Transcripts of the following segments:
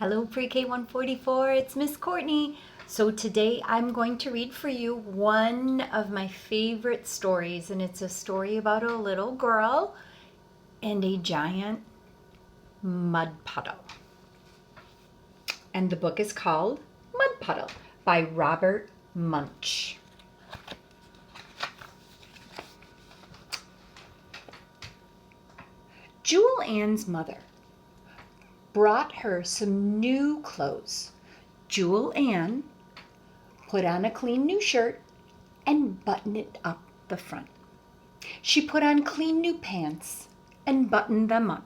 Hello Pre-K 144, it's Miss Courtney. So today I'm going to read for you one of my favorite stories, and it's a story about a little girl and a giant mud puddle. And the book is called Mud Puddle by Robert Munsch. Jewel Ann's mother brought her some new clothes. Jewel Ann put on a clean new shirt and buttoned it up the front. She put on clean new pants and buttoned them up.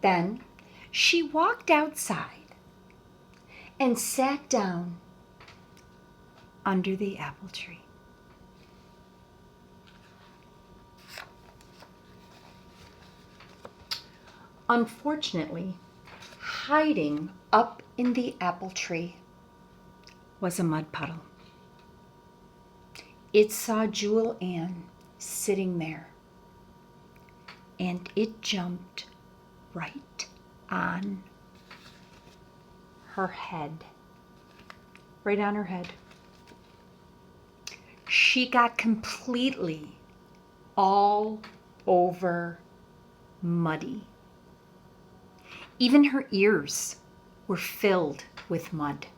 Then she walked outside and sat down under the apple tree. Unfortunately, hiding up in the apple tree was a mud puddle. It saw Jewel Ann sitting there, and it jumped right on her head. Right on her head. She got completely all over muddy. Even her ears were filled with mud.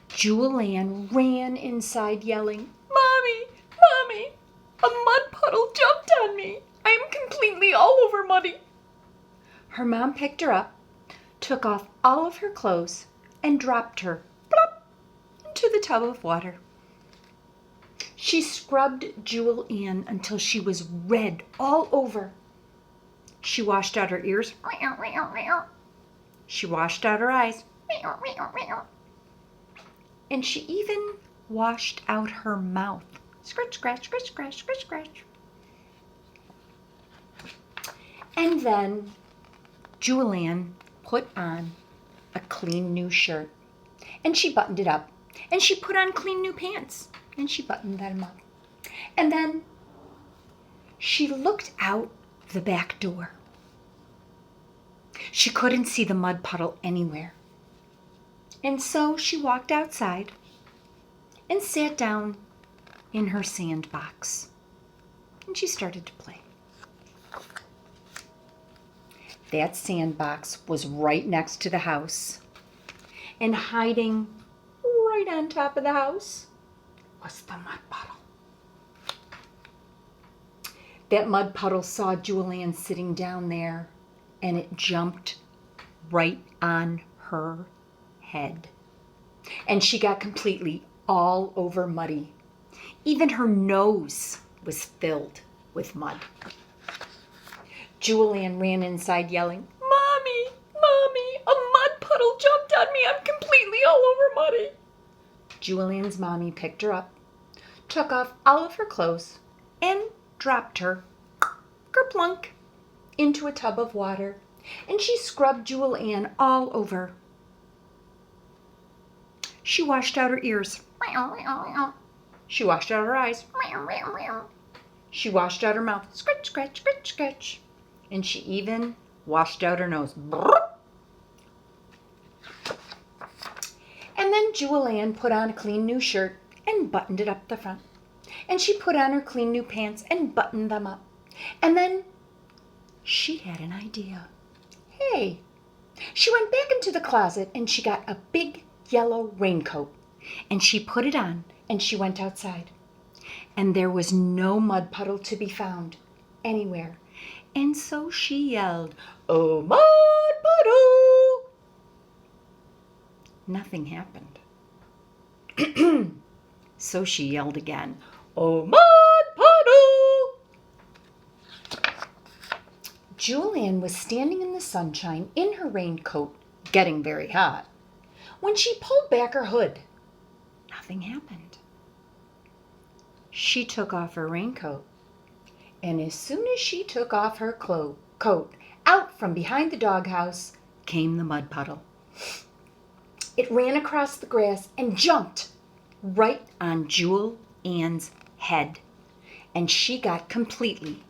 Jewel Ann ran inside yelling, "Mommy, Mommy, a mud puddle jumped on me. I'm completely all over muddy." Her mom picked her up, took off all of her clothes, and dropped her plop into the tub of water. She scrubbed Jewel Ann until she was red all over. She washed out her ears. She washed out her eyes. And she even washed out her mouth. Scratch, scratch, scratch, scratch, scratch, scratch. And then Jewel Ann put on a clean new shirt. And she buttoned it up. And she put on clean new pants. And she buttoned them up. And then she looked out the back door. She couldn't see the mud puddle anywhere. And so she walked outside and sat down in her sandbox. And she started to play. That sandbox was right next to the house. And hiding right on top of the house was the mud puddle. That mud puddle saw Jewel Ann sitting down there, and it jumped right on her head. And she got completely all over muddy. Even her nose was filled with mud. Jewel Ann ran inside yelling, "Mommy, Mommy, a mud puddle jumped on me. I'm completely all over muddy." Jewel Ann's mommy picked her up, took off all of her clothes, and dropped her, kerplunk, into a tub of water, and she scrubbed Jewel Ann all over. She washed out her ears. She washed out her eyes. She washed out her mouth. Scratch, scratch, scratch, scratch. And she even washed out her nose. And then Jewel Ann put on a clean new shirt and buttoned it up the front. And she put on her clean new pants and buttoned them up. And then she had an idea. Hey, she went back into the closet and she got a big yellow raincoat. And she put it on and she went outside. And there was no mud puddle to be found anywhere. And so she yelled, "Oh, mud puddle!" Nothing happened. So she yelled again, "Oh, mud puddle!" Jewel Ann was standing in the sunshine in her raincoat, getting very hot. When she pulled back her hood, nothing happened. She took off her raincoat, and as soon as she took off her coat, out from behind the doghouse came the mud puddle. It ran across the grass and jumped right on Jewel Ann's head, and she got completely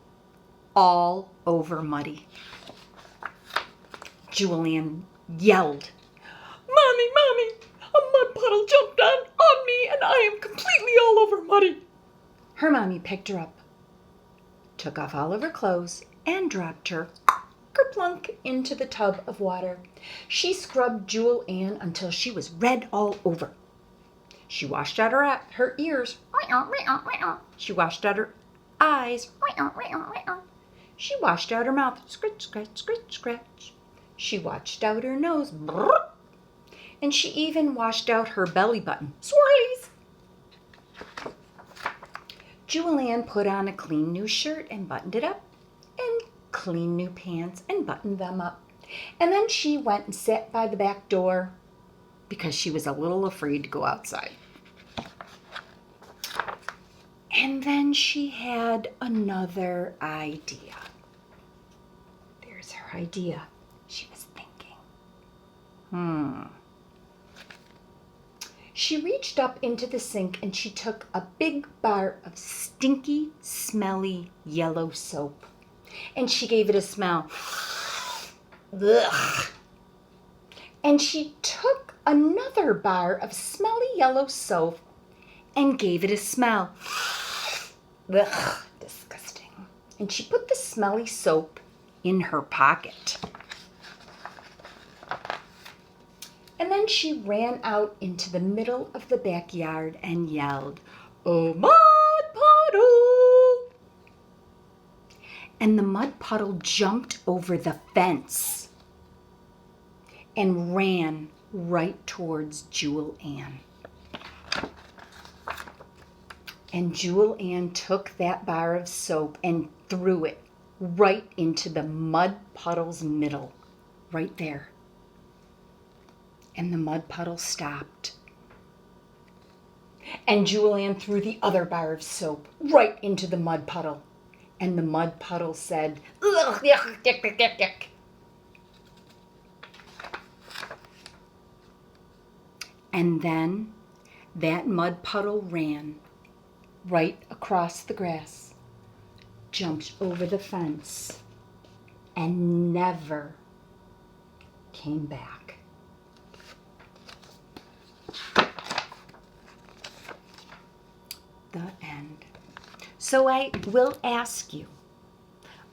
all over Muddy. Julian yelled, "Mommy, Mommy, a mud puddle jumped on me and I am completely all over Muddy." Her mommy picked her up, took off all of her clothes, and dropped her kerplunk into the tub of water. She scrubbed Jewel Ann until she was red all over. She washed out her ears. She washed out her eyes. She washed out her mouth. Scratch, scratch, scratch, scratch. She washed out her nose. And she even washed out her belly button. Swirlies! Jewel Ann put on a clean new shirt and buttoned it up, and clean new pants and buttoned them up. And then she went and sat by the back door because she was a little afraid to go outside. And then she had another idea. There's her idea. She was thinking. She reached up into the sink and she took a big bar of stinky, smelly yellow soap. And she gave it a smell. Ugh. And she took another bar of smelly yellow soap and gave it a smell. Ugh, disgusting. And she put the smelly soap in her pocket. And then she ran out into the middle of the backyard and yelled, "Oh, mud puddle!" And the mud puddle jumped over the fence and ran right towards Jewel Ann. And Jewel Ann took that bar of soap and threw it right into the mud puddle's middle, right there. And the mud puddle stopped. And Jewel Ann threw the other bar of soap right into the mud puddle. And the mud puddle said, "Ugh, yuck, yuck, yuck, yuck, yuck." And then that mud puddle ran right across the grass, jumped over the fence, and never came back. The end. So I will ask you,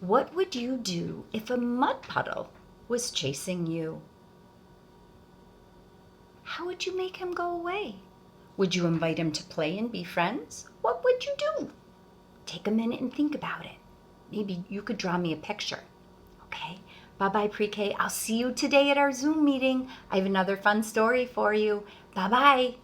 what would you do if a mud puddle was chasing you? How would you make him go away? Would you invite him to play and be friends? What would you do? Take a minute and think about it. Maybe you could draw me a picture. Okay? Bye-bye, Pre-K. I'll see you today at our Zoom meeting. I have another fun story for you. Bye-bye.